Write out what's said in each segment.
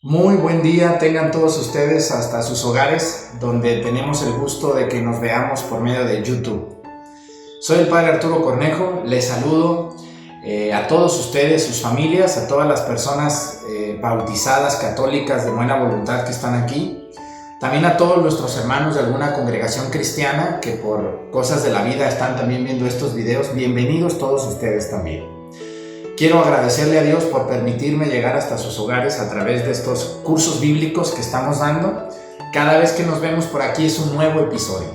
Muy buen día tengan todos ustedes hasta sus hogares, donde tenemos el gusto de que nos veamos por medio de YouTube. Soy el Padre Arturo Cornejo, les saludo a todos ustedes, sus familias, a todas las personas bautizadas, católicas de buena voluntad que están aquí. También a todos nuestros hermanos de alguna congregación cristiana que por cosas de la vida están también viendo estos videos. Bienvenidos todos ustedes también. Quiero agradecerle a Dios por permitirme llegar hasta sus hogares a través de estos cursos bíblicos que estamos dando. Cada vez que nos vemos por aquí es un nuevo episodio.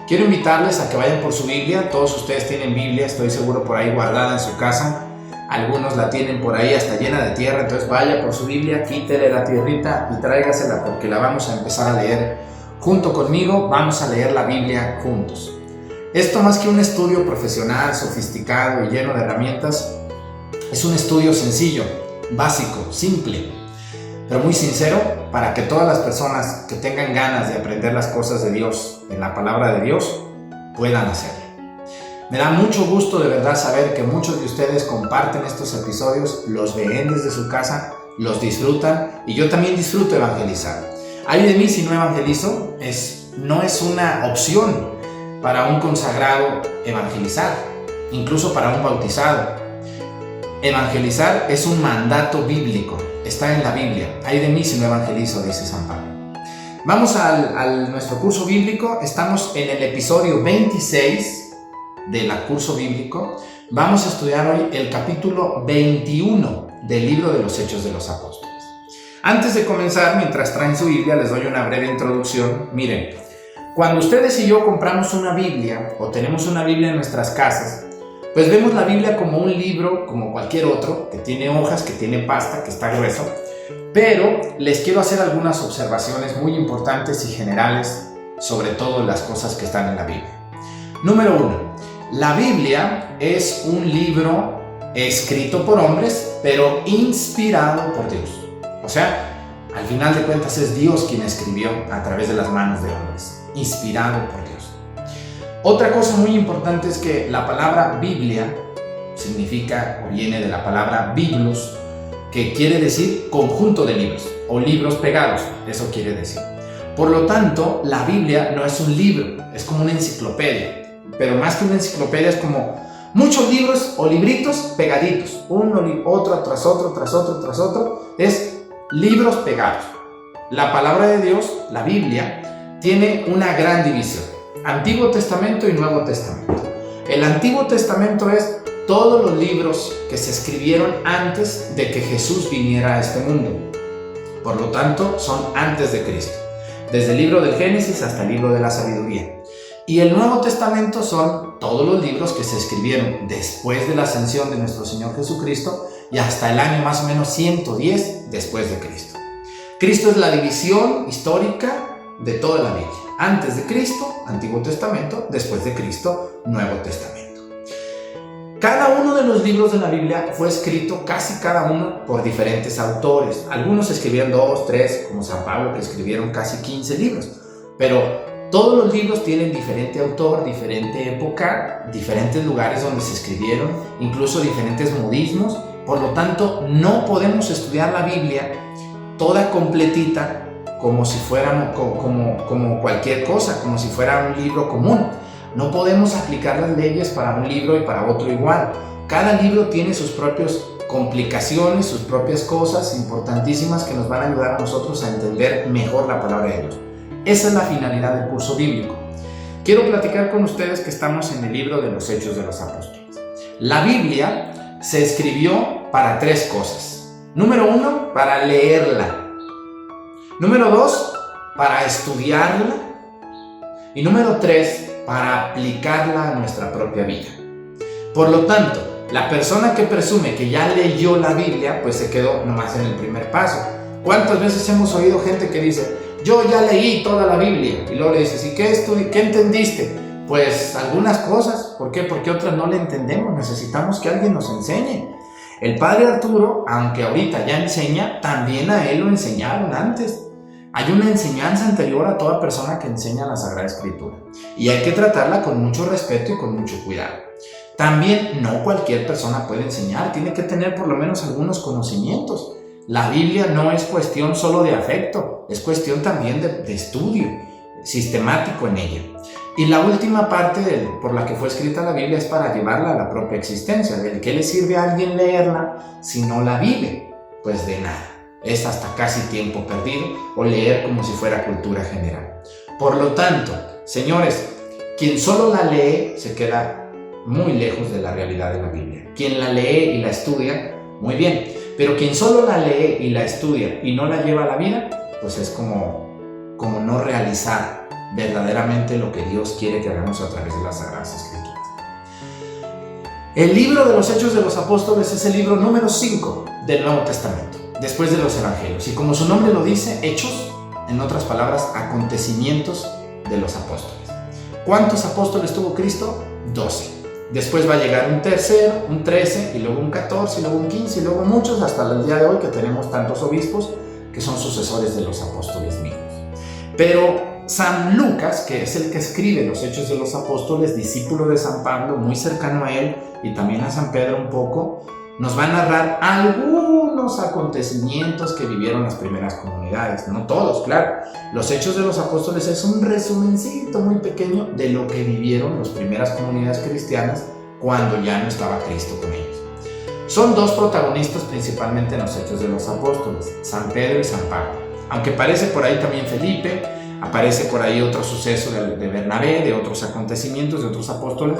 Quiero invitarles a que vayan por su Biblia. Todos ustedes tienen Biblia, estoy seguro, por ahí guardada en su casa. Algunos la tienen por ahí hasta llena de tierra, entonces vaya por su Biblia, quítele la tierrita y tráigasela porque la vamos a empezar a leer junto conmigo. Vamos a leer la Biblia juntos. Esto, más que un estudio profesional, sofisticado y lleno de herramientas, es un estudio sencillo, básico, simple, pero muy sincero para que todas las personas que tengan ganas de aprender las cosas de Dios, en la palabra de Dios, puedan hacerlo. Me da mucho gusto de verdad saber que muchos de ustedes comparten estos episodios, los ven desde su casa, los disfrutan y yo también disfruto evangelizar. Ay de mí si no evangelizo, no es una opción para un consagrado evangelizar, incluso para un bautizado. Evangelizar es un mandato bíblico, está en la Biblia. Ay de mí si no evangelizo, dice San Pablo. Vamos a nuestro curso bíblico, estamos en el episodio 26 del curso bíblico. Vamos a estudiar hoy el capítulo 21 del libro de los Hechos de los Apóstoles. Antes de comenzar, mientras traen su Biblia, les doy una breve introducción. Miren, cuando ustedes y yo compramos una Biblia o tenemos una Biblia en nuestras casas, pues vemos la Biblia como un libro, como cualquier otro, que tiene hojas, que tiene pasta, que está grueso. Pero les quiero hacer algunas observaciones muy importantes y generales sobre todo las cosas que están en la Biblia. Número 1. La Biblia es un libro escrito por hombres, pero inspirado por Dios. O sea, al final de cuentas es Dios quien escribió a través de las manos de hombres, inspirado por Dios. Otra cosa muy importante es que la palabra Biblia significa o viene de la palabra biblos, que quiere decir conjunto de libros o libros pegados, eso quiere decir. Por lo tanto, la Biblia no es un libro, es como una enciclopedia. Pero más que una enciclopedia es como muchos libros o libritos pegaditos, uno otro tras otro, tras otro, tras otro, es libros pegados. La palabra de Dios, la Biblia, tiene una gran división, Antiguo Testamento y Nuevo Testamento. El Antiguo Testamento es todos los libros que se escribieron antes de que Jesús viniera a este mundo. Por lo tanto, son antes de Cristo, desde el libro del Génesis hasta el libro de la Sabiduría. Y el Nuevo Testamento son todos los libros que se escribieron después de la ascensión de nuestro Señor Jesucristo y hasta el año más o menos 110 después de Cristo. Cristo es la división histórica de toda la Biblia. Antes de Cristo, Antiguo Testamento; después de Cristo, Nuevo Testamento. Cada uno de los libros de la Biblia fue escrito, casi cada uno, por diferentes autores. Algunos escribieron 2, 3, como San Pablo, que escribieron casi 15 libros. Pero todos los libros tienen diferente autor, diferente época, diferentes lugares donde se escribieron, incluso diferentes modismos. Por lo tanto, no podemos estudiar la Biblia toda completita como si fuera como cualquier cosa, como si fuera un libro común. No podemos aplicar las leyes para un libro y para otro igual. Cada libro tiene sus propias complicaciones, sus propias cosas importantísimas que nos van a ayudar a nosotros a entender mejor la palabra de Dios. Esa es la finalidad del curso bíblico. Quiero platicar con ustedes que estamos en el libro de los Hechos de los Apóstoles. La Biblia se escribió para 3 cosas. Número 1, para leerla. Número 2, para estudiarla. Y número 3, para aplicarla a nuestra propia vida. Por lo tanto, la persona que presume que ya leyó la Biblia, pues se quedó nomás en el primer paso. ¿Cuántas veces hemos oído gente que dice: yo ya leí toda la Biblia? Y luego le dices: ¿y qué entendiste? Pues algunas cosas. ¿Por qué? Porque otras no le entendemos. Necesitamos que alguien nos enseñe. El Padre Arturo, aunque ahorita ya enseña, también a él lo enseñaron antes. Hay una enseñanza anterior a toda persona que enseña la Sagrada Escritura. Y hay que tratarla con mucho respeto y con mucho cuidado. También no cualquier persona puede enseñar. Tiene que tener por lo menos algunos conocimientos. la Biblia no es cuestión solo de afecto, es cuestión también de estudio sistemático en ella. Y la última parte por la que fue escrita la Biblia es para llevarla a la propia existencia. ¿De qué le sirve a alguien leerla si no la vive? Pues de nada. Es hasta casi tiempo perdido o leer como si fuera cultura general. Por lo tanto, señores, quien solo la lee se queda muy lejos de la realidad de la Biblia. Quien la lee y la estudia, muy bien. Pero quien solo la lee y la estudia y no la lleva a la vida, pues es como no realizar verdaderamente lo que Dios quiere que hagamos a través de las Sagradas Escrituras. El libro de los Hechos de los Apóstoles es el libro número 5 del Nuevo Testamento, después de los Evangelios. Y como su nombre lo dice, hechos, en otras palabras, acontecimientos de los apóstoles. ¿Cuántos apóstoles tuvo Cristo? 12. Después va a llegar un tercero, un 13, y luego un 14, y luego un 15, y luego muchos, hasta el día de hoy que tenemos tantos obispos que son sucesores de los apóstoles mismos. Pero San Lucas, que es el que escribe los Hechos de los Apóstoles, discípulo de San Pablo, muy cercano a él, y también a San Pedro un poco, nos va a narrar algunos acontecimientos que vivieron las primeras comunidades. No todos, claro. Los Hechos de los Apóstoles es un resumencito muy pequeño de lo que vivieron las primeras comunidades cristianas cuando ya no estaba Cristo con ellos. Son dos protagonistas principalmente en los Hechos de los Apóstoles, San Pedro y San Pablo. Aunque aparece por ahí también Felipe, aparece por ahí otro suceso de Bernabé, de otros acontecimientos, de otros apóstoles,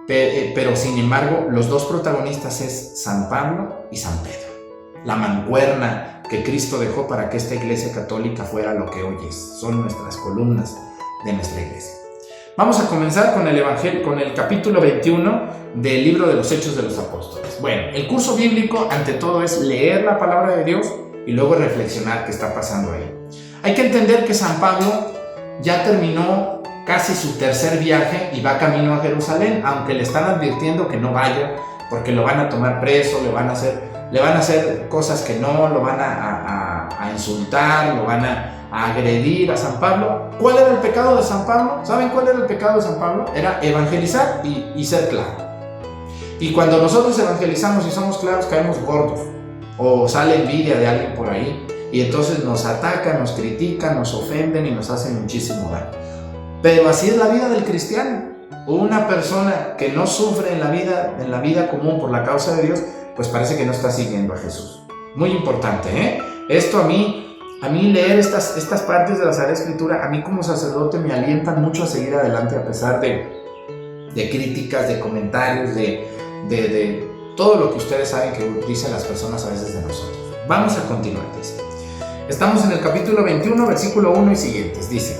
pero sin embargo los dos protagonistas es San Pablo y San Pedro. La mancuerna que Cristo dejó para que esta iglesia católica fuera lo que hoy es. Son nuestras columnas de nuestra iglesia. Vamos a comenzar con el Evangelio, con el capítulo 21 del libro de los Hechos de los Apóstoles. Bueno, el curso bíblico ante todo es leer la palabra de Dios y luego reflexionar qué está pasando ahí. Hay que entender que San Pablo ya terminó casi su tercer viaje y va camino a Jerusalén, aunque le están advirtiendo que no vaya porque lo van a tomar preso, le van a hacer cosas que no, lo van a insultar, lo van a agredir a San Pablo. ¿Cuál era el pecado de San Pablo? ¿Saben cuál era el pecado de San Pablo? Era evangelizar y ser claro. Y cuando nosotros evangelizamos y somos claros, caemos gordos. O sale envidia de alguien por ahí y entonces nos atacan, nos critican, nos ofenden y nos hacen muchísimo daño. Pero así es la vida del cristiano. Una persona que no sufre en la vida común por la causa de Dios, pues parece que no está siguiendo a Jesús. Muy importante, ¿eh? Esto a mí leer estas partes de la Sagrada Escritura, a mí como sacerdote me alientan mucho a seguir adelante a pesar de críticas, de comentarios, de todo lo que ustedes saben que dicen las personas a veces de nosotros. Vamos a continuar, dice. Estamos en el capítulo 21, versículo 1 y siguientes. Dice: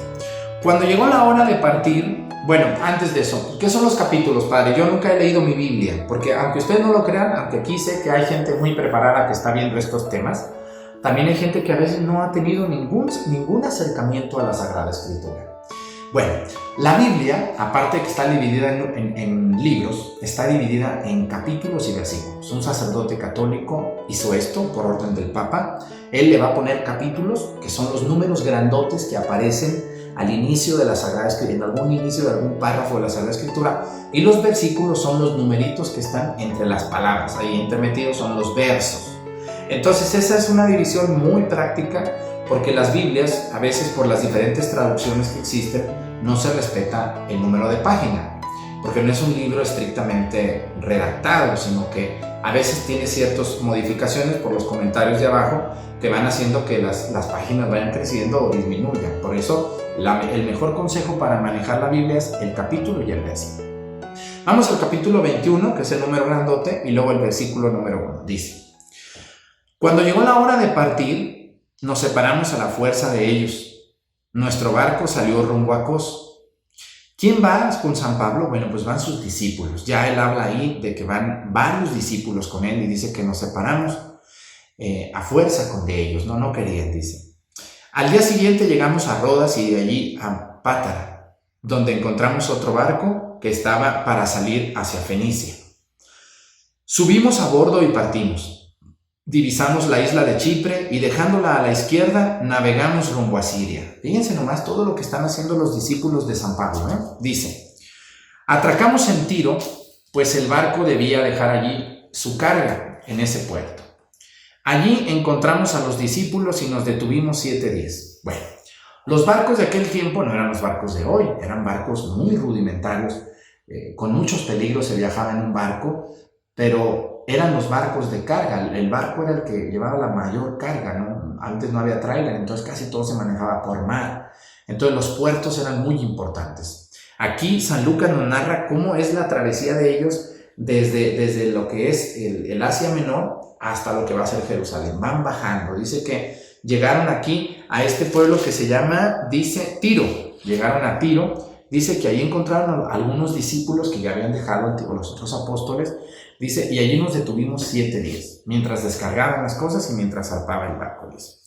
cuando llegó la hora de partir, bueno, antes de eso, ¿qué son los capítulos, padre? Yo nunca he leído mi Biblia, porque aunque ustedes no lo crean, aunque aquí sé que hay gente muy preparada que está viendo estos temas, también hay gente que a veces no ha tenido ningún acercamiento a la Sagrada Escritura. Bueno, la Biblia, aparte de que está dividida en libros, está dividida en capítulos y versículos. Un sacerdote católico hizo esto por orden del Papa. Él le va a poner capítulos, que son los números grandotes que aparecen al inicio de la Sagrada Escritura, en algún inicio de algún párrafo de la Sagrada Escritura, y los versículos son los numeritos que están entre las palabras, ahí entremetidos son los versos. Entonces esa es una división muy práctica, porque las Biblias, a veces por las diferentes traducciones que existen, no se respeta el número de página, porque no es un libro estrictamente redactado, sino que a veces tiene ciertas modificaciones por los comentarios de abajo que van haciendo que las páginas vayan creciendo o disminuyan. Por eso el mejor consejo para manejar la Biblia es el capítulo y el versículo. Vamos al capítulo 21, que es el número grandote, y luego el versículo número 1. Dice: cuando llegó la hora de partir, nos separamos a la fuerza de ellos. Nuestro barco salió rumbo a Cos. ¿Quién va con San Pablo? Bueno, pues van sus discípulos. Ya él habla ahí de que van varios discípulos con él y dice que nos separamos a fuerza de ellos. No querían, dice. Al día siguiente llegamos a Rodas y de allí a Pátara, donde encontramos otro barco que estaba para salir hacia Fenicia. Subimos a bordo y partimos. Divisamos la isla de Chipre y dejándola a la izquierda, navegamos rumbo a Siria. Fíjense nomás todo lo que están haciendo los discípulos de San Pablo, ¿eh? Dice: atracamos en Tiro, pues el barco debía dejar allí su carga en ese puerto. Allí encontramos a los discípulos y nos detuvimos 7 días. Bueno, los barcos de aquel tiempo no eran los barcos de hoy, eran barcos muy rudimentarios, con muchos peligros se viajaba en un barco, pero eran los barcos de carga. El barco era el que llevaba la mayor carga, ¿no? Antes no había tráiler, entonces casi todo se manejaba por mar. Entonces los puertos eran muy importantes. Aquí San Lucas nos narra cómo es la travesía de ellos desde lo que es el Asia Menor hasta lo que va a ser Jerusalén. Van bajando. Dice que llegaron aquí a este pueblo que se llama, dice, Tiro. Llegaron a Tiro. Dice que ahí encontraron a algunos discípulos que ya habían dejado los otros apóstoles. Dice, y allí nos detuvimos 7 días, mientras descargaban las cosas y mientras zarpaba el barco. Dice.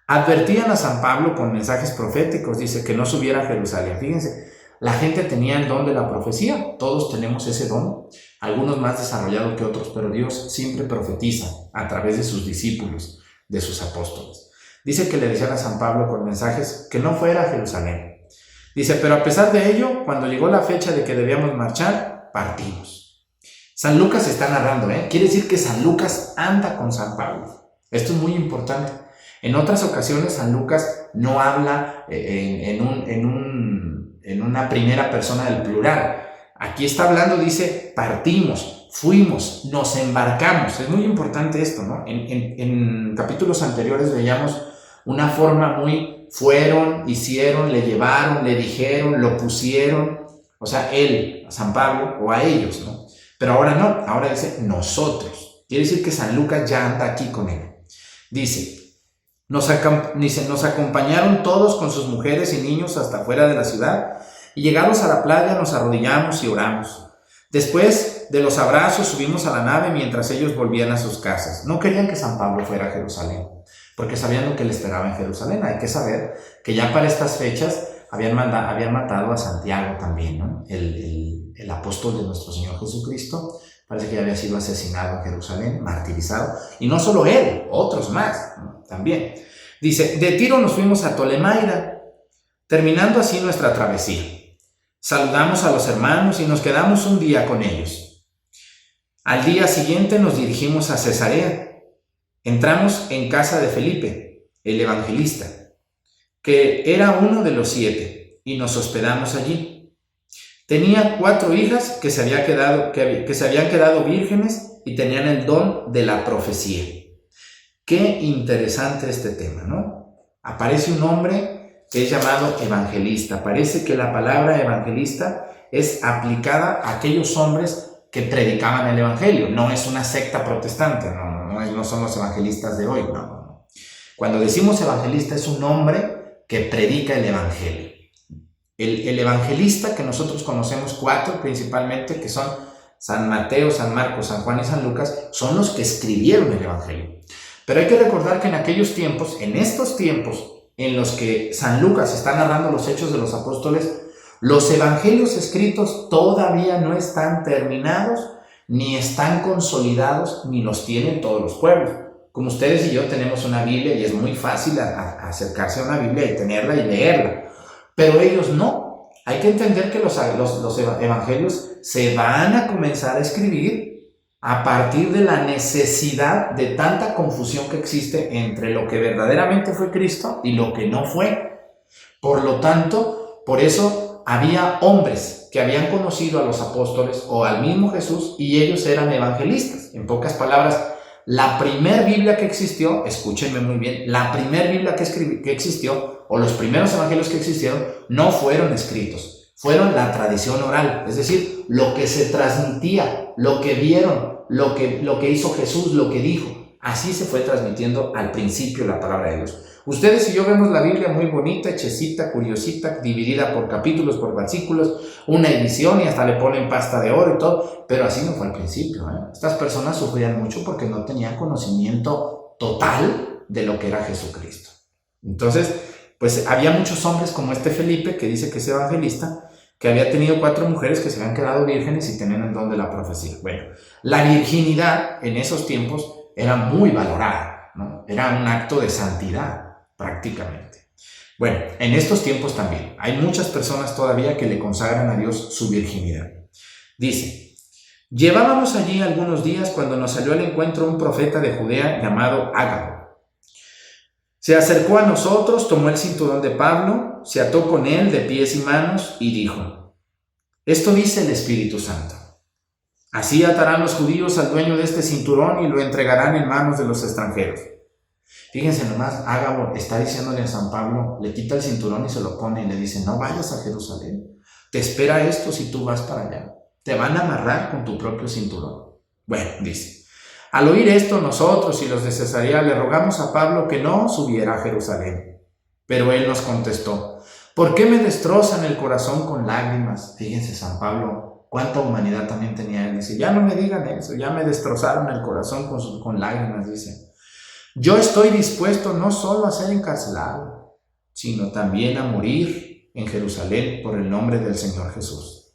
Advertían a San Pablo con mensajes proféticos, dice, que no subiera a Jerusalén. Fíjense, la gente tenía el don de la profecía, todos tenemos ese don, algunos más desarrollado que otros, pero Dios siempre profetiza a través de sus discípulos, de sus apóstoles. Dice que le decían a San Pablo con mensajes que no fuera a Jerusalén. Dice, pero a pesar de ello, cuando llegó la fecha de que debíamos marchar, partimos. San Lucas está narrando, quiere decir que San Lucas anda con San Pablo. Esto es muy importante. En otras ocasiones San Lucas no habla en una primera persona del plural. Aquí está hablando, dice, partimos, fuimos, nos embarcamos. Es muy importante esto, ¿no? En capítulos anteriores veíamos una forma muy fueron, hicieron, le llevaron, le dijeron, lo pusieron. O sea, él, a San Pablo o a ellos, ¿no? Pero ahora no, ahora dice nosotros. Quiere decir que San Lucas ya anda aquí con él. Dice, nos acompañaron todos con sus mujeres y niños hasta fuera de la ciudad y llegados a la playa nos arrodillamos y oramos. Después de los abrazos subimos a la nave mientras ellos volvían a sus casas. No querían que San Pablo fuera a Jerusalén, porque sabían lo que le esperaba en Jerusalén. Hay que saber que ya para estas fechas habían matado a Santiago también, ¿no? El apóstol de nuestro Señor Jesucristo. Parece que ya había sido asesinado en Jerusalén, martirizado. Y no solo él, otros más, ¿no? También. Dice, de Tiro nos fuimos a Tolemaida, terminando así nuestra travesía. Saludamos a los hermanos y nos quedamos un día con ellos. Al día siguiente nos dirigimos a Cesarea. Entramos en casa de Felipe, el evangelista, que era uno de los 7, y nos hospedamos allí. Tenía 4 hijas que se habían quedado vírgenes y tenían el don de la profecía. Qué interesante este tema, ¿no? Aparece un hombre que es llamado evangelista. Parece que la palabra evangelista es aplicada a aquellos hombres que predicaban el evangelio. No es una secta protestante, no son los evangelistas de hoy, no. Cuando decimos evangelista es un hombre que predica el evangelio. El evangelista que nosotros conocemos, 4 principalmente, que son San Mateo, San Marcos, San Juan y San Lucas, son los que escribieron el evangelio. Pero hay que recordar que en aquellos tiempos, en estos tiempos en los que San Lucas está narrando los hechos de los apóstoles, los evangelios escritos todavía no están terminados, ni están consolidados, ni los tienen todos los pueblos. Como ustedes y yo tenemos una Biblia y es muy fácil acercarse a una Biblia y tenerla y leerla. Pero ellos no. Hay que entender que los evangelios se van a comenzar a escribir a partir de la necesidad de tanta confusión que existe entre lo que verdaderamente fue Cristo y lo que no fue. Por lo tanto, por eso había hombres que habían conocido a los apóstoles o al mismo Jesús y ellos eran evangelistas. En pocas palabras, la primer Biblia que existió, escúchenme muy bien, la primer Biblia que existió, o los primeros evangelios que existieron, no fueron escritos, fueron la tradición oral, es decir, lo que se transmitía, lo que vieron, lo que hizo Jesús, lo que dijo. Así se fue transmitiendo al principio la palabra de Dios. Ustedes y yo vemos la Biblia muy bonita, hechecita, curiosita, dividida por capítulos, por versículos, una edición y hasta le ponen pasta de oro y todo, pero así no fue al principio, ¿eh? Estas personas sufrían mucho porque no tenían conocimiento total de lo que era Jesucristo. Entonces, pues había muchos hombres como este Felipe, que dice que es evangelista, que había tenido 4 mujeres que se habían quedado vírgenes y tenían el don de la profecía. Bueno, la virginidad en esos tiempos era muy valorada, ¿no? Era un acto de santidad, prácticamente. Bueno, en estos tiempos también hay muchas personas todavía que le consagran a Dios su virginidad. Dice, Llevábamos allí algunos días cuando nos salió al encuentro un profeta de Judea llamado Ágabo. Se acercó a nosotros, tomó el cinturón de Pablo, se ató con él de pies y manos y dijo: esto dice el Espíritu Santo. Así atarán los judíos al dueño de este cinturón y lo entregarán en manos de los extranjeros. Fíjense nomás, Ágabo está diciéndole a San Pablo, le quita el cinturón y se lo pone y le dice: no vayas a Jerusalén, te espera esto si tú vas para allá, te van a amarrar con tu propio cinturón. Bueno, dice, al oír esto nosotros y los de Cesarea le rogamos a Pablo que no subiera a Jerusalén. Pero él nos contestó: ¿por qué me destrozan el corazón con lágrimas? Fíjense, San Pablo, cuánta humanidad también tenía él. Dice: ya no me digan eso, ya me destrozaron el corazón con lágrimas, dice. Yo estoy dispuesto no solo a ser encarcelado, sino también a morir en Jerusalén por el nombre del Señor Jesús.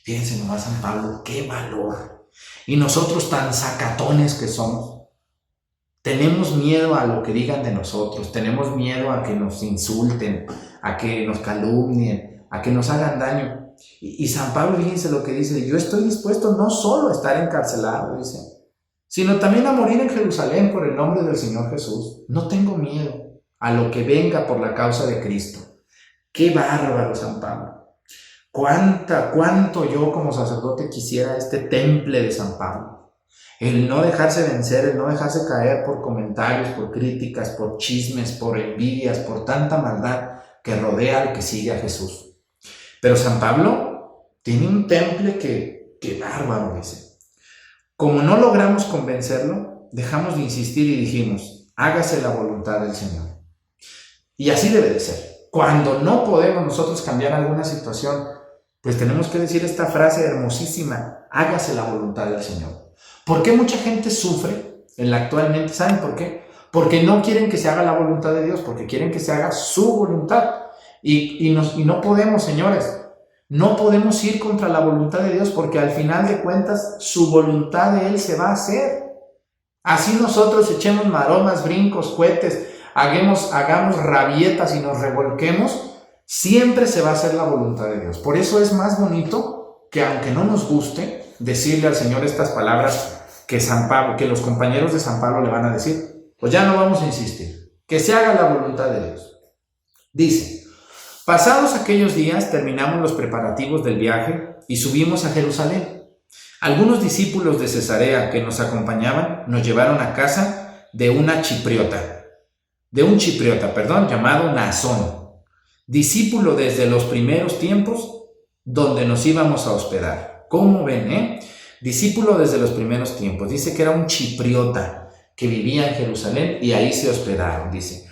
Fíjense nomás, San Pablo, qué valor. Y nosotros tan sacatones que somos, tenemos miedo a lo que digan de nosotros, tenemos miedo a que nos insulten, a que nos calumnien, a que nos hagan daño. Y San Pablo, fíjense lo que dice: yo estoy dispuesto no solo a estar encarcelado, dice, sino también a morir en Jerusalén por el nombre del Señor Jesús. No tengo miedo a lo que venga por la causa de Cristo. ¡Qué bárbaro, San Pablo! Cuánto yo como sacerdote quisiera este temple de San Pablo. El no dejarse vencer, el no dejarse caer por comentarios, por críticas, por chismes, por envidias, por tanta maldad que rodea al que sigue a Jesús. Pero San Pablo tiene un temple que bárbaro, dice. Como no logramos convencerlo, dejamos de insistir y dijimos: hágase la voluntad del Señor. Y así debe de ser. Cuando no podemos nosotros cambiar alguna situación, pues tenemos que decir esta frase hermosísima: hágase la voluntad del Señor. ¿Por qué mucha gente sufre actualmente? ¿Saben por qué? Porque no quieren que se haga la voluntad de Dios, porque quieren que se haga su voluntad. Y no podemos, señores. No podemos ir contra la voluntad de Dios, porque al final de cuentas su voluntad de Él se va a hacer. Así nosotros echemos maromas, brincos, cohetes, hagamos rabietas y nos revolquemos, siempre se va a hacer la voluntad de Dios. Por eso es más bonito que, aunque no nos guste, decirle al Señor estas palabras que los compañeros de San Pablo le van a decir. Pues ya no vamos a insistir, que se haga la voluntad de Dios. Dice: pasados aquellos días terminamos los preparativos del viaje y subimos a Jerusalén. Algunos discípulos de Cesarea que nos acompañaban nos llevaron a casa de un chipriota, llamado Naasón, discípulo desde los primeros tiempos donde nos íbamos a hospedar. ¿Cómo ven, Discípulo desde los primeros tiempos. Dice que era un chipriota que vivía en Jerusalén y ahí se hospedaron, dice.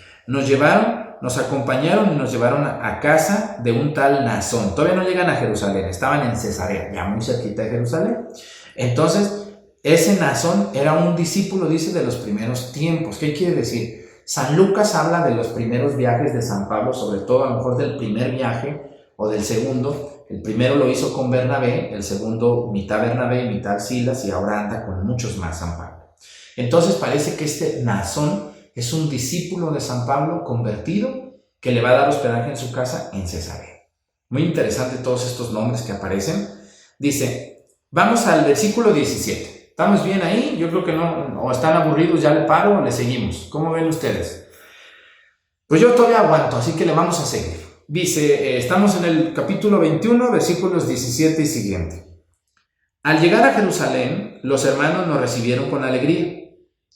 Nos acompañaron y nos llevaron a casa de un tal Naasón. Todavía no llegan a Jerusalén, estaban en Cesarea, ya muy cerquita de Jerusalén. Entonces, ese Naasón era un discípulo, dice, de los primeros tiempos. ¿Qué quiere decir? San Lucas habla de los primeros viajes de San Pablo, sobre todo a lo mejor del primer viaje o del segundo. El primero lo hizo con Bernabé, el segundo mitad Bernabé y mitad Silas, y ahora anda con muchos más San Pablo. Entonces parece que este Naasón es un discípulo de San Pablo convertido que le va a dar hospedaje en su casa en Cesarea. Muy interesante todos estos nombres que aparecen. Dice, vamos al versículo 17. ¿Estamos bien ahí? Yo creo que no, o están aburridos, ya le paro o le seguimos. ¿Cómo ven ustedes? Pues yo todavía aguanto, así que le vamos a seguir. Dice, estamos en el capítulo 21, versículos 17 y siguiente. Al llegar a Jerusalén, los hermanos nos recibieron con alegría.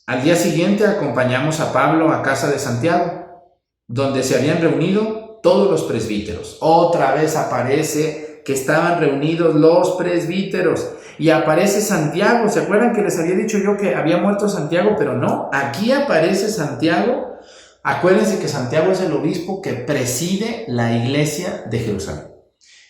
Al día siguiente acompañamos a Pablo a casa de Santiago, donde se habían reunido todos los presbíteros. Otra vez aparece que estaban reunidos los presbíteros y aparece Santiago. ¿Se acuerdan que les había dicho yo que había muerto Santiago? Pero no, aquí aparece Santiago. Acuérdense que Santiago es el obispo que preside la iglesia de Jerusalén.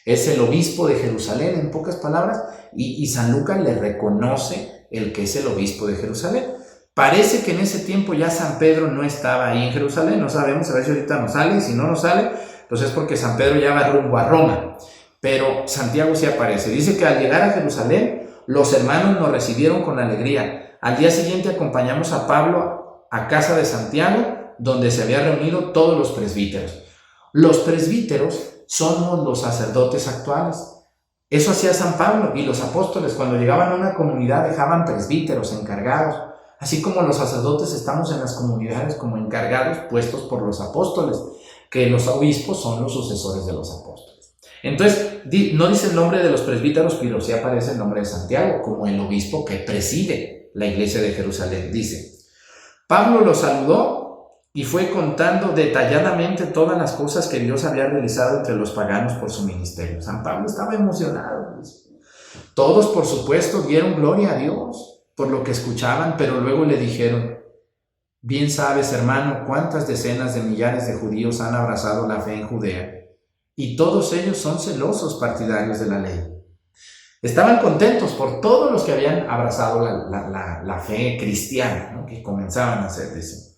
Es el obispo de Jerusalén, en pocas palabras, y San Lucas le reconoce el que es el obispo de Jerusalén. Parece que en ese tiempo ya San Pedro no estaba ahí en Jerusalén, no sabemos, a ver si ahorita nos sale, y si no nos sale, pues es porque San Pedro ya va rumbo a Roma. Pero Santiago sí aparece. Dice que al llegar a Jerusalén, los hermanos nos recibieron con alegría. Al día siguiente acompañamos a Pablo a casa de Santiago, donde se habían reunido todos los presbíteros. Los presbíteros somos los sacerdotes actuales. Eso hacía San Pablo y los apóstoles. Cuando llegaban a una comunidad dejaban presbíteros encargados. Así como los sacerdotes estamos en las comunidades como encargados puestos por los apóstoles, que los obispos son los sucesores de los apóstoles. Entonces, no dice el nombre de los presbíteros, pero sí aparece el nombre de Santiago como el obispo que preside la iglesia de Jerusalén. Dice, Pablo los saludó y fue contando detalladamente todas las cosas que Dios había realizado entre los paganos por su ministerio. San Pablo estaba emocionado. Todos, por supuesto, dieron gloria a Dios por lo que escuchaban, pero luego le dijeron, bien sabes, hermano, cuántas decenas de millares de judíos han abrazado la fe en Judea, y todos ellos son celosos partidarios de la ley. Estaban contentos por todos los que habían abrazado la fe cristiana, ¿no? Que comenzaban a hacer, dice.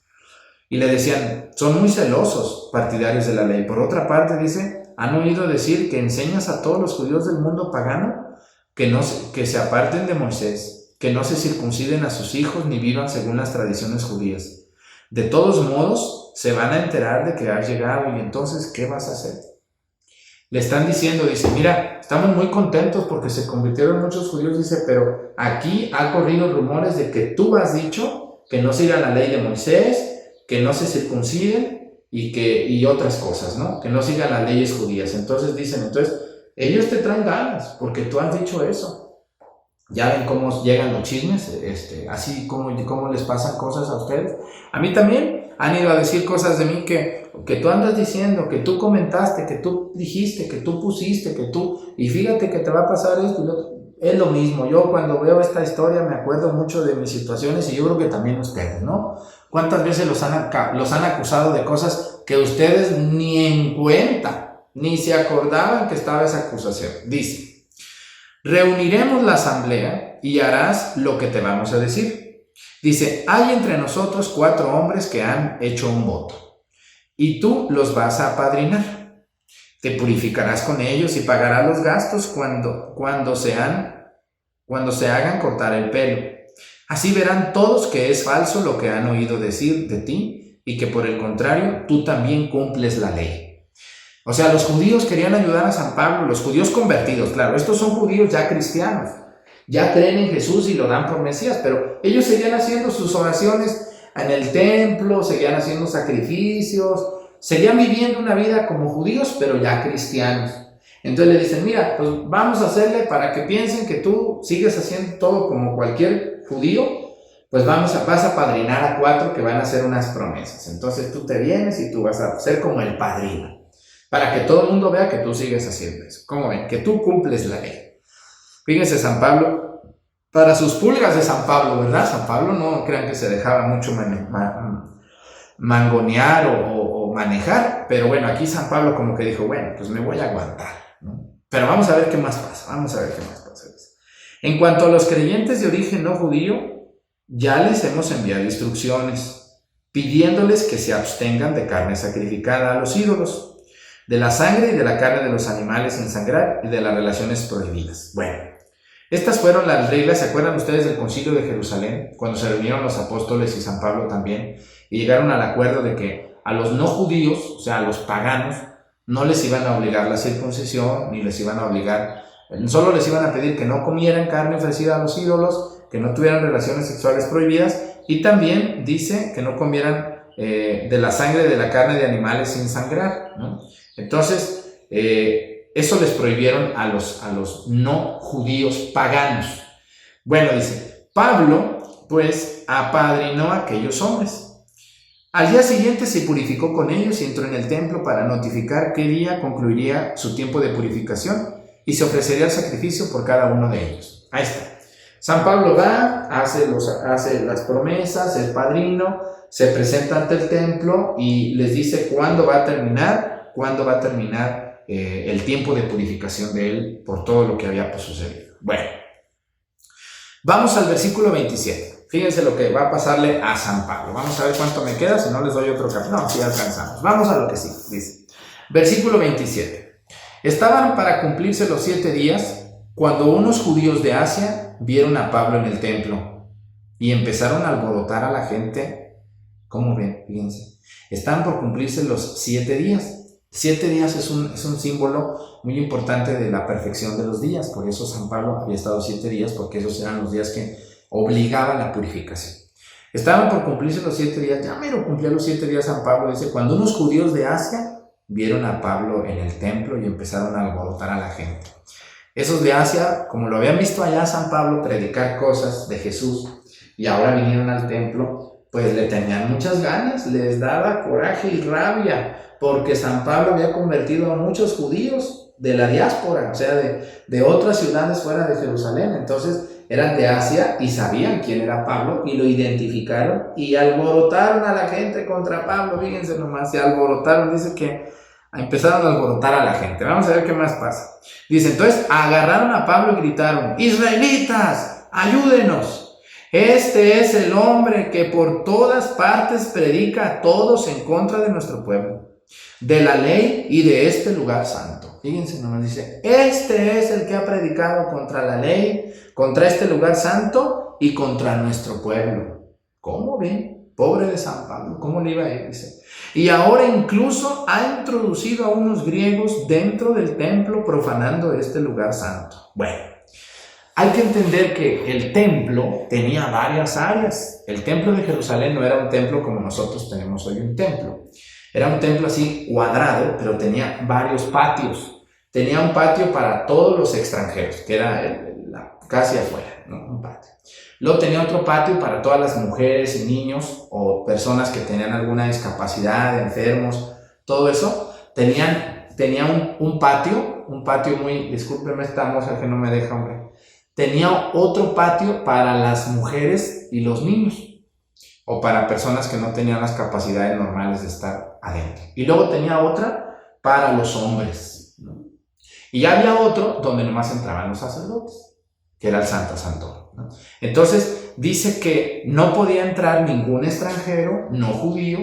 Y le decían, son muy celosos partidarios de la ley. Por otra parte, dice, han oído decir que enseñas a todos los judíos del mundo pagano que se aparten de Moisés, que no se circunciden a sus hijos ni vivan según las tradiciones judías. De todos modos, se van a enterar de que has llegado y entonces, ¿qué vas a hacer? Le están diciendo, dice, mira, estamos muy contentos porque se convirtieron muchos judíos, dice, pero aquí ha corrido rumores de que tú has dicho que no sigan la ley de Moisés, que no se circunciden y otras cosas, ¿no? Que no sigan las leyes judías. Entonces dicen, ellos te traen ganas porque tú has dicho eso. Ya ven cómo llegan los chismes, así como les pasan cosas a ustedes. A mí también han ido a decir cosas de mí que tú andas diciendo, que tú comentaste, que tú dijiste, que tú pusiste, y fíjate que te va a pasar esto y lo otro. Es lo mismo. Yo cuando veo esta historia me acuerdo mucho de mis situaciones y yo creo que también ustedes, ¿no? ¿Cuántas veces los han acusado de cosas que ustedes ni en cuenta, ni se acordaban que estaba esa acusación? Dice, reuniremos la asamblea y harás lo que te vamos a decir. Dice, hay entre nosotros 4 hombres que han hecho un voto y tú los vas a apadrinar. Te purificarás con ellos y pagarás los gastos cuando se hagan cortar el pelo. Así verán todos que es falso lo que han oído decir de ti y que por el contrario tú también cumples la ley. O sea, los judíos querían ayudar a San Pablo, los judíos convertidos, claro, estos son judíos ya cristianos, ya creen en Jesús y lo dan por Mesías, pero ellos seguían haciendo sus oraciones en el templo, seguían haciendo sacrificios, seguían viviendo una vida como judíos, pero ya cristianos. Entonces le dicen, mira, pues vamos a hacerle para que piensen que tú sigues haciendo todo como cualquier judío, pues vas a padrinar a 4 que van a hacer unas promesas. Entonces tú te vienes y tú vas a ser como el padrino, para que todo el mundo vea que tú sigues haciendo eso. ¿Cómo ven? Que tú cumples la ley. Fíjense, San Pablo, para sus pulgas de San Pablo, ¿verdad? San Pablo no crean que se dejaba mucho mangonear o manejar, pero bueno, aquí San Pablo como que dijo, bueno, pues me voy a aguantar, ¿no? Pero vamos a ver qué más pasa, En cuanto a los creyentes de origen no judío, ya les hemos enviado instrucciones, pidiéndoles que se abstengan de carne sacrificada a los ídolos, de la sangre y de la carne de los animales sin sangrar y de las relaciones prohibidas. Bueno, estas fueron las reglas. ¿Se acuerdan ustedes del Concilio de Jerusalén? Cuando se reunieron los apóstoles y San Pablo también, y llegaron al acuerdo de que a los no judíos, o sea, a los paganos, no les iban a obligar la circuncisión, ni les iban a obligar, solo les iban a pedir que no comieran carne ofrecida a los ídolos, que no tuvieran relaciones sexuales prohibidas, y también dice que no comieran de la sangre de la carne de animales sin sangrar, ¿no? Entonces, eso les prohibieron a los no judíos paganos. Bueno, dice, Pablo, pues, apadrinó a aquellos hombres. Al día siguiente se purificó con ellos y entró en el templo para notificar qué día concluiría su tiempo de purificación y se ofrecería el sacrificio por cada uno de ellos. Ahí está. San Pablo va, hace las promesas, el padrino, se presenta ante el templo y les dice cuándo va a terminar el tiempo de purificación de él por todo lo que había sucedido. Bueno, vamos al versículo 27. Fíjense lo que va a pasarle a San Pablo. Vamos a ver cuánto me queda, si no les doy otro capítulo. No, sí alcanzamos. Vamos a lo que sí, dice. Versículo 27. Estaban para cumplirse los 7 días cuando unos judíos de Asia vieron a Pablo en el templo y empezaron a alborotar a la gente. ¿Cómo ven? Fíjense. Están por cumplirse los 7 días. 7 días es un símbolo muy importante de la perfección de los días. Por eso San Pablo había estado 7 días, porque esos eran los días que obligaban la purificación. Estaban por cumplirse los 7 días, ya mero cumplía los 7 días San Pablo, dice, cuando unos judíos de Asia vieron a Pablo en el templo y empezaron a alborotar a la gente. Esos de Asia, como lo habían visto allá San Pablo predicar cosas de Jesús y ahora vinieron al templo, pues le tenían muchas ganas, les daba coraje y rabia, porque San Pablo había convertido a muchos judíos de la diáspora, o sea, de otras ciudades fuera de Jerusalén. Entonces eran de Asia y sabían quién era Pablo y lo identificaron y alborotaron a la gente contra Pablo. Fíjense nomás, se alborotaron, dice que empezaron a alborotar a la gente. Vamos a ver qué más pasa. Dice, entonces agarraron a Pablo y gritaron, israelitas, ayúdenos. Este es el hombre que por todas partes predica a todos en contra de nuestro pueblo, de la ley y de este lugar santo. Fíjense nomás, dice, este es el que ha predicado contra la ley, contra este lugar santo y contra nuestro pueblo. ¿Cómo ven? Pobre de San Pablo, ¿cómo le iba a ir? Dice, y ahora incluso ha introducido a unos griegos dentro del templo profanando este lugar santo. Bueno, hay que entender que el templo tenía varias áreas. El templo de Jerusalén no era un templo como nosotros tenemos hoy un templo. Era un templo así cuadrado, pero tenía varios patios. Tenía un patio para todos los extranjeros, que era casi afuera, ¿no? Un patio. Luego tenía otro patio para todas las mujeres y niños o personas que tenían alguna discapacidad, enfermos, todo eso. Tenía un patio muy, discúlpeme esta moza que no me deja, hombre. Tenía otro patio para las mujeres y los niños, o para personas que no tenían las capacidades normales de estar adentro. Y luego tenía otra para los hombres, ¿no? Y ya había otro donde nomás entraban los sacerdotes, que era el Santo Santorum, ¿no? Entonces dice que no podía entrar ningún extranjero no judío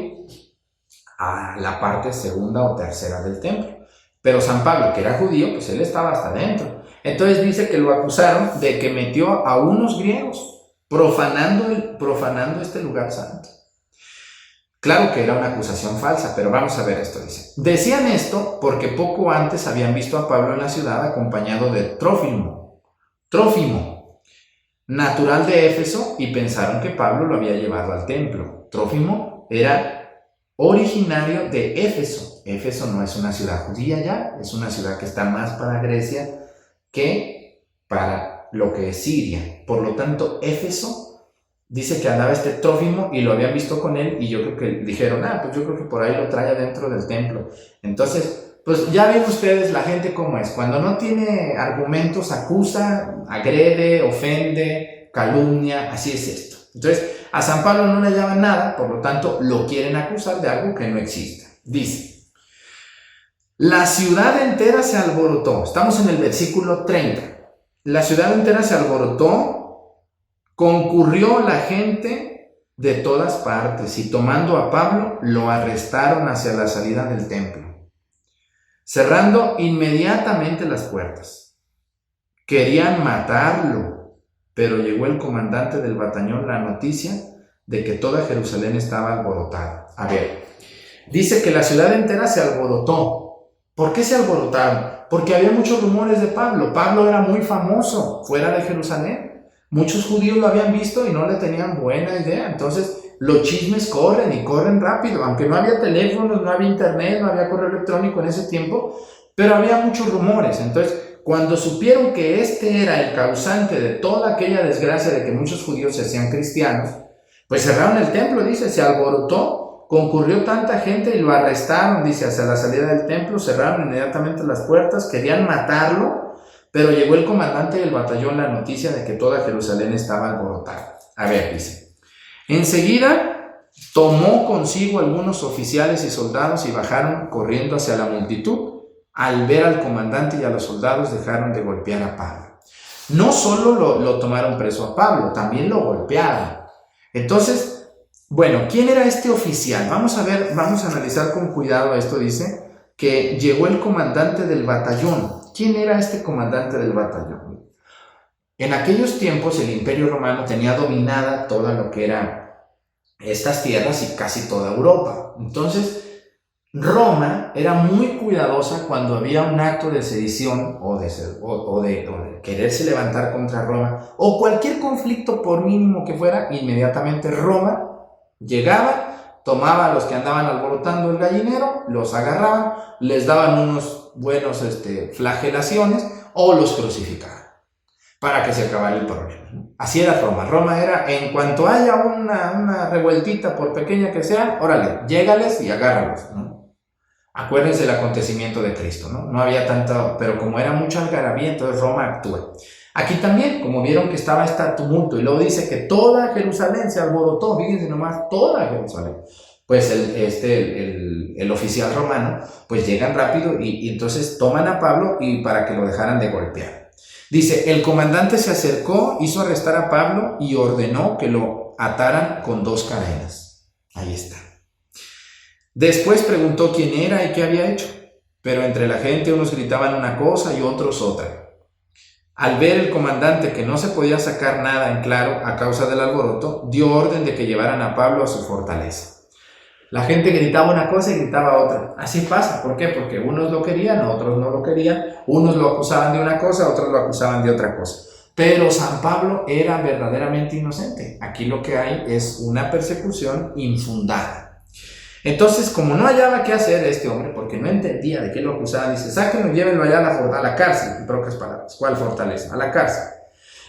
a la parte segunda o tercera del templo. Pero San Pablo, que era judío, pues él estaba hasta adentro. Entonces dice que lo acusaron de que metió a unos griegos profanando este lugar santo. Claro que era una acusación falsa, pero vamos a ver esto, dice. Decían esto porque poco antes habían visto a Pablo en la ciudad acompañado de Trófimo, natural de Éfeso, y pensaron que Pablo lo había llevado al templo. Trófimo era originario de Éfeso. Éfeso no es una ciudad judía ya, es una ciudad que está más para Grecia que para lo que es Siria. Por lo tanto, Éfeso dice que andaba este Trófimo y lo habían visto con él y yo creo que dijeron, pues yo creo que por ahí lo trae adentro del templo. Entonces, pues ya ven ustedes la gente cómo es. Cuando no tiene argumentos, acusa, agrede, ofende, calumnia, así es esto. Entonces, a San Pablo no le llaman nada, por lo tanto, lo quieren acusar de algo que no existe. Dice, la ciudad entera se alborotó. Estamos en el versículo 30. La ciudad entera se alborotó. Concurrió la gente de todas partes y tomando a Pablo lo arrestaron hacia la salida del templo, cerrando inmediatamente las puertas. Querían matarlo, pero llegó el comandante del batallón la noticia de que toda Jerusalén estaba alborotada. A ver, dice que la ciudad entera se alborotó. ¿Por qué se alborotaron? Porque había muchos rumores de Pablo. Pablo era muy famoso fuera de Jerusalén. Muchos judíos lo habían visto y no le tenían buena idea. Entonces los chismes corren y corren rápido. Aunque no había teléfonos, no había internet, no había correo electrónico en ese tiempo, pero había muchos rumores. Entonces cuando supieron que este era el causante de toda aquella desgracia de que muchos judíos se hacían cristianos, pues cerraron el templo, dice, se alborotó, concurrió tanta gente y lo arrestaron, dice, hacia la salida del templo, cerraron inmediatamente las puertas, querían matarlo. Pero llegó el comandante del batallón la noticia de que toda Jerusalén estaba alborotada. A ver, dice. Enseguida tomó consigo algunos oficiales y soldados y bajaron corriendo hacia la multitud. Al ver al comandante y a los soldados dejaron de golpear a Pablo. No solo lo tomaron preso a Pablo, también lo golpearon. Entonces, bueno, ¿quién era este oficial? Vamos a ver, vamos a analizar con cuidado esto. Dice que llegó el comandante del batallón. ¿Quién era este comandante del batallón? En aquellos tiempos el Imperio Romano tenía dominada toda lo que era estas tierras y casi toda Europa. Entonces, Roma era muy cuidadosa cuando había un acto de sedición o de quererse levantar contra Roma o cualquier conflicto por mínimo que fuera. Inmediatamente Roma llegaba, tomaba a los que andaban alborotando el gallinero, los agarraban, les daban unos buenos flagelaciones o los crucificaban para que se acabara el problema, ¿no? Así era Roma. Roma era, en cuanto haya una revueltita, por pequeña que sea, órale, llégales y agárralos, ¿no? Acuérdense el acontecimiento de Cristo, ¿no? No había tanta, pero como era mucha algarabía, entonces Roma actúa. Aquí también, como vieron que estaba este tumulto, y luego dice que toda Jerusalén se alborotó, fíjense nomás, toda Jerusalén. Pues el oficial romano, pues llegan rápido y entonces toman a Pablo y para que lo dejaran de golpear. Dice, el comandante se acercó, hizo arrestar a Pablo y ordenó que lo ataran con 2 cadenas. Ahí está. Después preguntó quién era y qué había hecho, pero entre la gente unos gritaban una cosa y otros otra. Al ver el comandante que no se podía sacar nada en claro a causa del alboroto, dio orden de que llevaran a Pablo a su fortaleza. La gente gritaba una cosa y gritaba otra. Así pasa. ¿Por qué? Porque unos lo querían, otros no lo querían. Unos lo acusaban de una cosa, otros lo acusaban de otra cosa. Pero San Pablo era verdaderamente inocente. Aquí lo que hay es una persecución infundada. Entonces, como no hallaba qué hacer este hombre, porque no entendía de qué lo acusaban, dice, sáquenlo y llévenlo allá a la cárcel. En pocas palabras. ¿Cuál fortaleza? A la cárcel.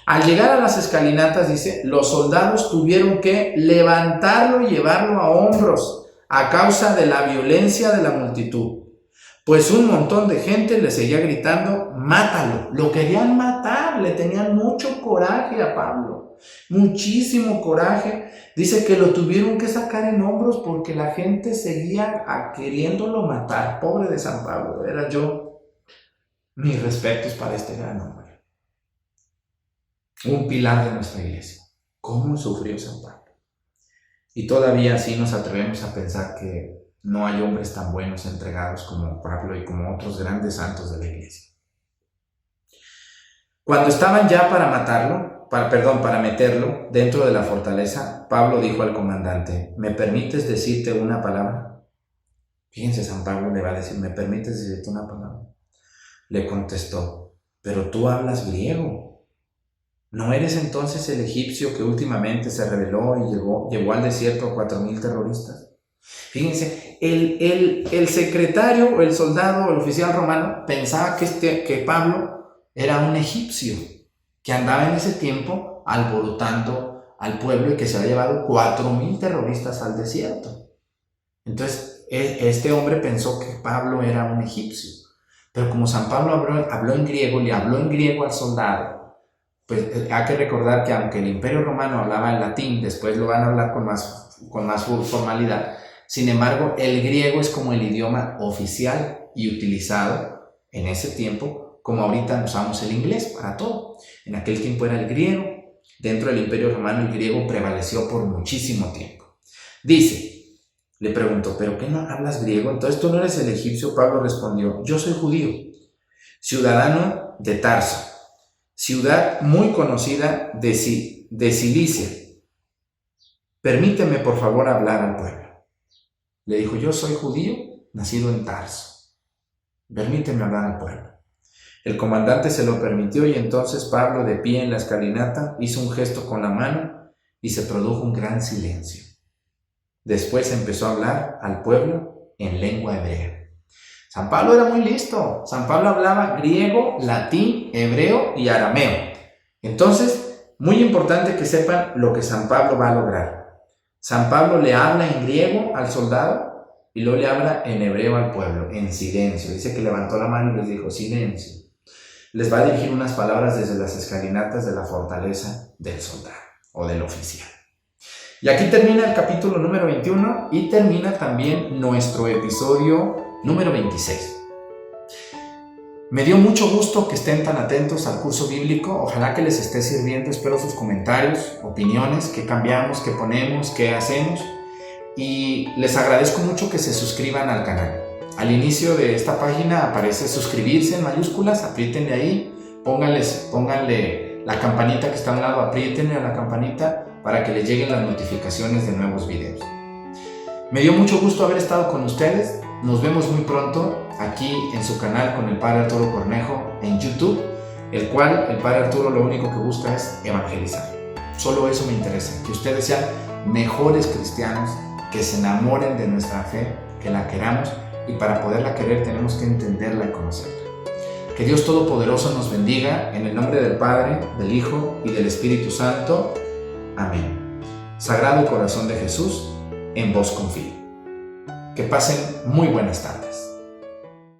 Al llegar a las escalinatas, dice, los soldados tuvieron que levantarlo y llevarlo a hombros a causa de la violencia de la multitud, pues un montón de gente le seguía gritando, mátalo. Lo querían matar, le tenían mucho coraje a Pablo, muchísimo coraje. Dice que lo tuvieron que sacar en hombros porque la gente seguía queriéndolo matar. Pobre de San Pablo, era yo. Mis respetos para este gran hombre, un pilar de nuestra iglesia. ¿Cómo sufrió San Pablo? Y todavía así nos atrevemos a pensar que no hay hombres tan buenos entregados como Pablo y como otros grandes santos de la iglesia. Cuando estaban ya para meterlo dentro de la fortaleza, Pablo dijo al comandante, ¿me permites decirte una palabra? Fíjense, San Pablo le va a decir, ¿me permites decirte una palabra? Le contestó, pero tú hablas griego. ¿No eres entonces el egipcio que últimamente se rebeló y llevó al desierto a 4,000 terroristas? Fíjense, el secretario, el soldado, el oficial romano pensaba que Pablo era un egipcio que andaba en ese tiempo alborotando al pueblo y que se había llevado 4,000 terroristas al desierto. Entonces, este hombre pensó que Pablo era un egipcio. Pero como San Pablo habló en griego, le habló en griego al soldado, pues hay que recordar que aunque el Imperio Romano hablaba en latín, después lo van a hablar con más formalidad. Sin embargo, el griego es como el idioma oficial y utilizado en ese tiempo, como ahorita usamos el inglés para todo. En aquel tiempo era el griego. Dentro del Imperio Romano el griego prevaleció por muchísimo tiempo. Dice, le preguntó, ¿pero qué no hablas griego? Entonces tú no eres el egipcio. Pablo respondió, yo soy judío, ciudadano de Tarso, ciudad muy conocida de Cilicia. Permíteme por favor hablar al pueblo. Le dijo, yo soy judío, nacido en Tarso. Permíteme hablar al pueblo. El comandante se lo permitió y entonces Pablo, de pie en la escalinata, hizo un gesto con la mano y se produjo un gran silencio. Después empezó a hablar al pueblo en lengua hebrea. San Pablo era muy listo. San Pablo hablaba griego, latín, hebreo y arameo. Entonces, muy importante que sepan lo que San Pablo va a lograr. San Pablo le habla en griego al soldado y luego le habla en hebreo al pueblo, en silencio. Dice que levantó la mano y les dijo, silencio. Les va a dirigir unas palabras desde las escalinatas de la fortaleza del soldado o del oficial. Y aquí termina el capítulo número 21 y termina también nuestro episodio número 26. Me dio mucho gusto que estén tan atentos al curso bíblico. Ojalá que les esté sirviendo. Espero sus comentarios, opiniones, qué cambiamos, qué ponemos, qué hacemos. Y les agradezco mucho que se suscriban al canal. Al inicio de esta página aparece suscribirse en mayúsculas. Apriétenle ahí. Pónganle la campanita que está a un lado. Apriétenle a la campanita para que les lleguen las notificaciones de nuevos videos. Me dio mucho gusto haber estado con ustedes. Nos vemos muy pronto aquí en su canal con el Padre Arturo Cornejo en YouTube, el cual el Padre Arturo lo único que busca es evangelizar. Solo eso me interesa, que ustedes sean mejores cristianos, que se enamoren de nuestra fe, que la queramos, y para poderla querer tenemos que entenderla y conocerla. Que Dios Todopoderoso nos bendiga en el nombre del Padre, del Hijo y del Espíritu Santo. Amén. Sagrado Corazón de Jesús, en vos confío. Que pasen muy buenas tardes.